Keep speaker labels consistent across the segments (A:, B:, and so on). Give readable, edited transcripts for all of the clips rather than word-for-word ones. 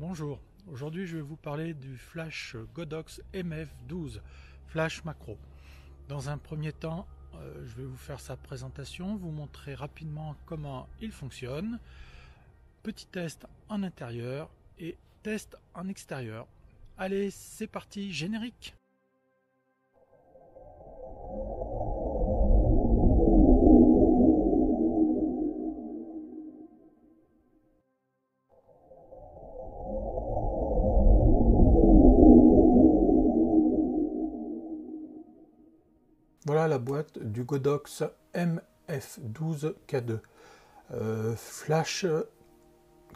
A: Bonjour, aujourd'hui je vais vous parler du flash Godox MF12 flash macro. Dans un premier temps, je vais vous faire sa présentation, vous montrer rapidement comment il fonctionne, petit test en intérieur et test en extérieur. Allez, c'est parti, générique! Voilà la boîte du Godox MF12K2. Flash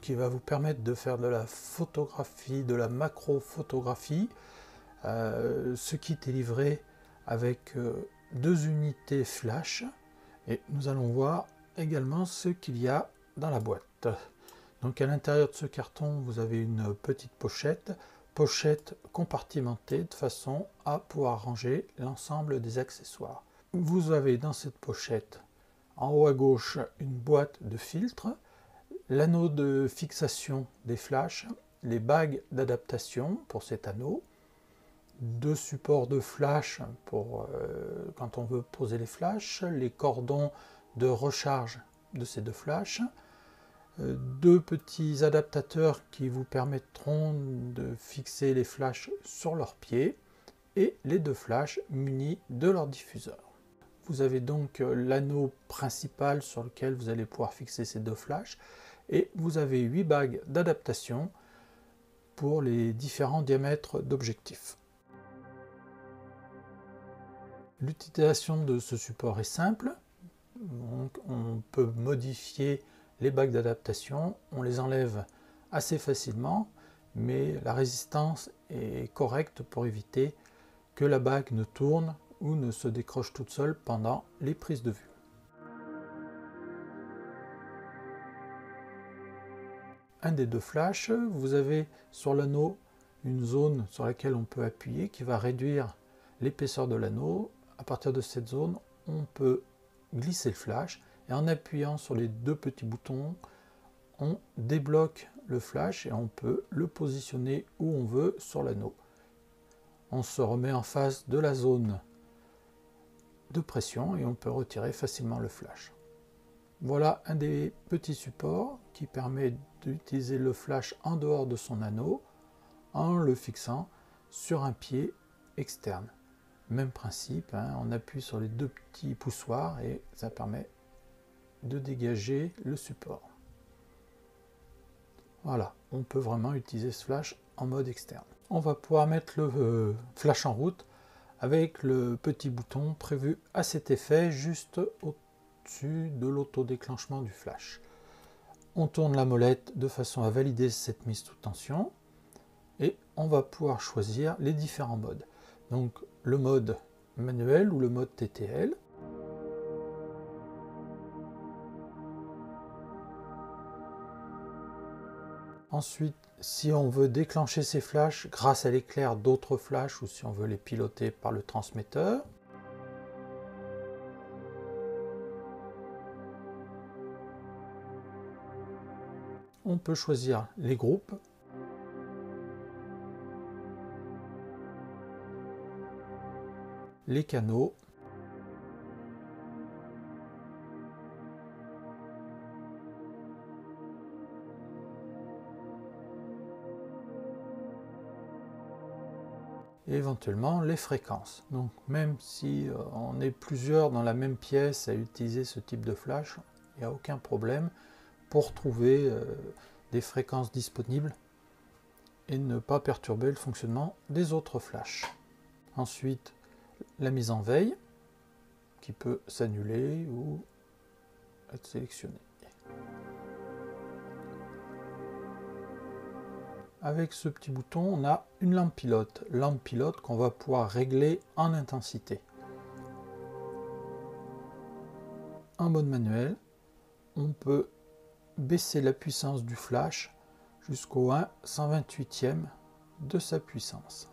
A: qui va vous permettre de faire de la photographie, de la macro-photographie. Ce kit est livré avec deux unités flash et nous allons voir également ce qu'il y a dans la boîte. Donc à l'intérieur de ce carton, vous avez une petite pochette compartimentée de façon à pouvoir ranger l'ensemble des accessoires. Vous avez dans cette pochette en haut à gauche une boîte de filtres, l'anneau de fixation des flashs, les bagues d'adaptation pour cet anneau, deux supports de flash pour quand on veut poser les flashs, les cordons de recharge de ces deux flashs, deux petits adaptateurs qui vous permettront de fixer les flashs sur leurs pieds et les deux flashs munis de leur diffuseur. Vous avez donc l'anneau principal sur lequel vous allez pouvoir fixer ces deux flashs et vous avez 8 bagues d'adaptation pour les différents diamètres d'objectifs. L'utilisation de ce support est simple, donc on peut modifier les bagues d'adaptation, on les enlève assez facilement, mais la résistance est correcte pour éviter que la bague ne tourne ou ne se décroche toute seule pendant les prises de vue. Un des deux flashs, vous avez sur l'anneau une zone sur laquelle on peut appuyer qui va réduire l'épaisseur de l'anneau. À partir de cette zone, on peut glisser le flash et en appuyant sur les deux petits boutons, on débloque le flash et on peut le positionner où on veut sur l'anneau. On se remet en face de la zone de pression et on peut retirer facilement le flash. Voilà un des petits supports qui permet d'utiliser le flash en dehors de son anneau en le fixant sur un pied externe. Même principe, hein, on appuie sur les deux petits poussoirs et ça permet de dégager le support. Voilà, on peut vraiment utiliser ce flash en mode externe. On va pouvoir mettre le flash en route avec le petit bouton prévu à cet effet juste au-dessus de l'autodéclenchement du flash. On tourne la molette de façon à valider cette mise sous tension et on va pouvoir choisir les différents modes. Donc le mode manuel ou le mode TTL. Ensuite, si on veut déclencher ces flashs grâce à l'éclair d'autres flashs ou si on veut les piloter par le transmetteur. On peut choisir les groupes. Les canaux. Et éventuellement les fréquences. Donc même si on est plusieurs dans la même pièce à utiliser ce type de flash, il n'y a aucun problème pour trouver des fréquences disponibles et ne pas perturber le fonctionnement des autres flashs. Ensuite, la mise en veille qui peut s'annuler ou être sélectionnée. Avec ce petit bouton, on a une lampe pilote qu'on va pouvoir régler en intensité. En mode manuel, on peut baisser la puissance du flash jusqu'au 1/128e de sa puissance.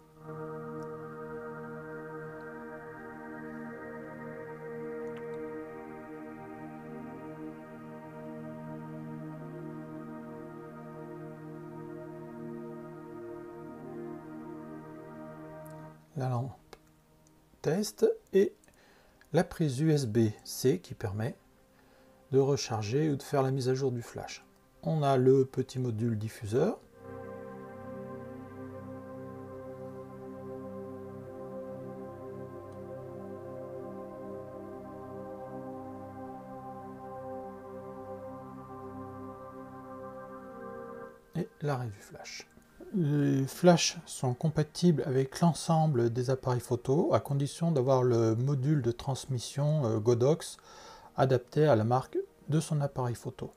A: la lampe test et la prise USB-C qui permet de recharger ou de faire la mise à jour du flash. On a le petit module diffuseur. Et l'arrêt du flash. Les flashs sont compatibles avec l'ensemble des appareils photo à condition d'avoir le module de transmission Godox adapté à la marque de son appareil photo.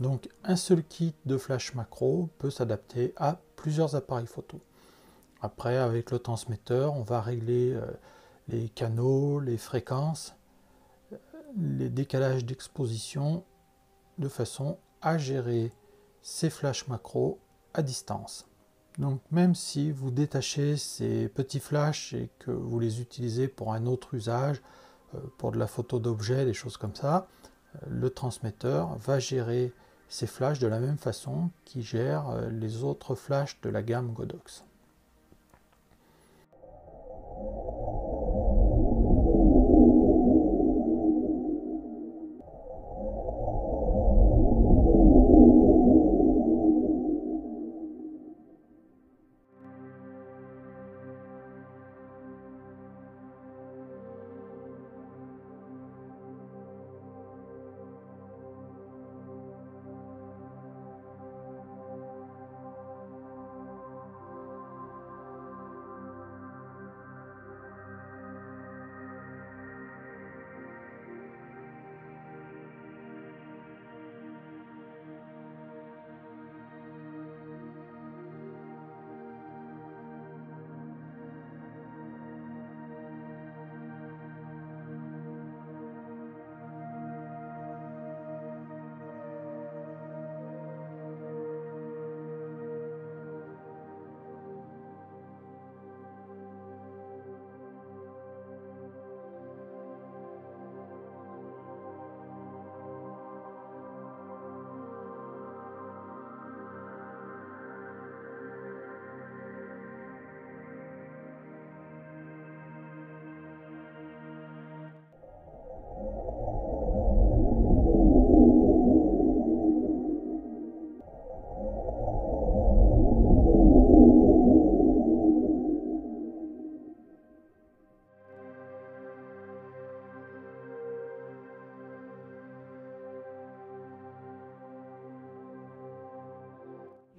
A: Donc un seul kit de flash macro peut s'adapter à plusieurs appareils photo. Après, avec le transmetteur, on va régler les canaux, les fréquences, les décalages d'exposition de façon à gérer ces flashs macro à distance. Donc même si vous détachez ces petits flashs et que vous les utilisez pour un autre usage, pour de la photo d'objets, des choses comme ça, le transmetteur va gérer ces flashs de la même façon qu'il gère les autres flashs de la gamme Godox.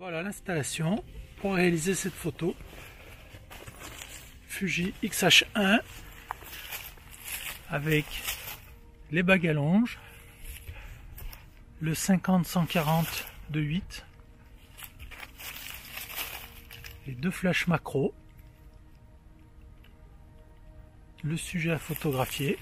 A: Voilà l'installation pour réaliser cette photo. Fuji X-H1 avec les bagues à longe, le 50-140 de 8, les deux flashs macro, le sujet à photographier.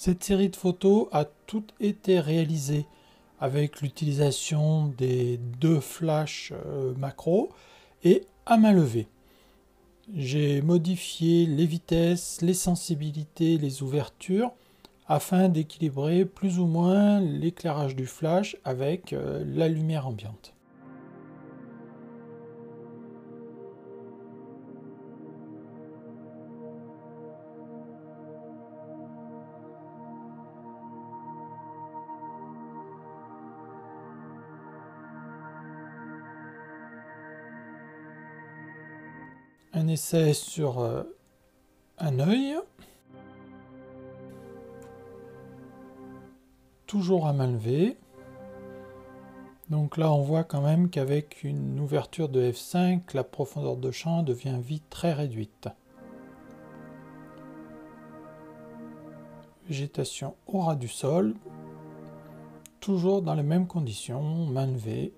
A: Cette série de photos a toutes été réalisées avec l'utilisation des deux flashs macro et à main levée. J'ai modifié les vitesses, les sensibilités, les ouvertures afin d'équilibrer plus ou moins l'éclairage du flash avec la lumière ambiante. Un essai sur un œil, toujours à main levée. Donc là on voit quand même qu'avec une ouverture de f5, la profondeur de champ devient vite très réduite. Végétation au ras du sol, toujours dans les mêmes conditions, main levée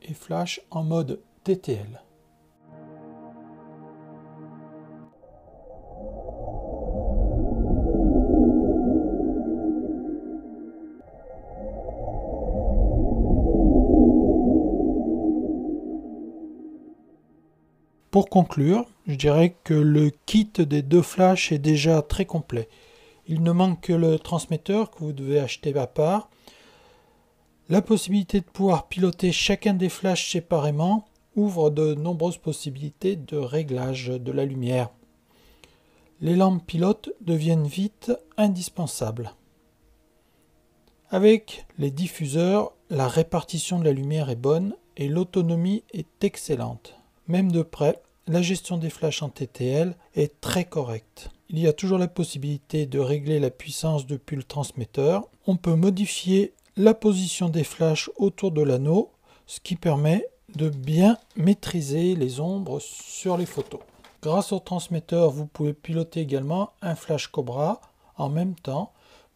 A: et flash en mode TTL. Pour conclure, je dirais que le kit des 2 flashs est déjà très complet. Il ne manque que le transmetteur que vous devez acheter à part, la possibilité de pouvoir piloter chacun des flashs séparément ouvre de nombreuses possibilités de réglage de la lumière. Les lampes pilotes deviennent vite indispensables. Avec les diffuseurs, la répartition de la lumière est bonne et l'autonomie est excellente. Même de près, la gestion des flashs en TTL est très correcte. Il y a toujours la possibilité de régler la puissance depuis le transmetteur. On peut modifier la position des flashs autour de l'anneau, ce qui permet de bien maîtriser les ombres sur les photos. Grâce au transmetteur, vous pouvez piloter également un flash Cobra en même temps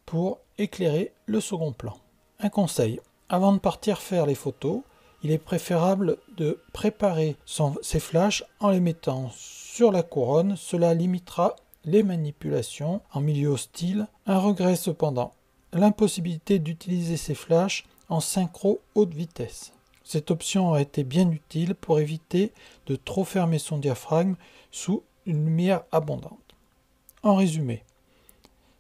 A: pour éclairer le second plan. Un conseil, avant de partir faire les photos, il est préférable de préparer ses flashs en les mettant sur la couronne. Cela limitera les manipulations en milieu hostile. Un regret cependant, l'impossibilité d'utiliser ces flashs en synchro haute vitesse. Cette option aurait été bien utile pour éviter de trop fermer son diaphragme sous une lumière abondante. En résumé,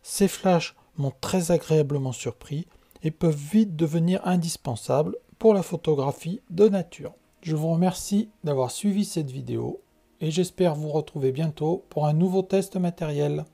A: ces flashs m'ont très agréablement surpris et peuvent vite devenir indispensables pour la photographie de nature. Je vous remercie d'avoir suivi cette vidéo et j'espère vous retrouver bientôt pour un nouveau test matériel.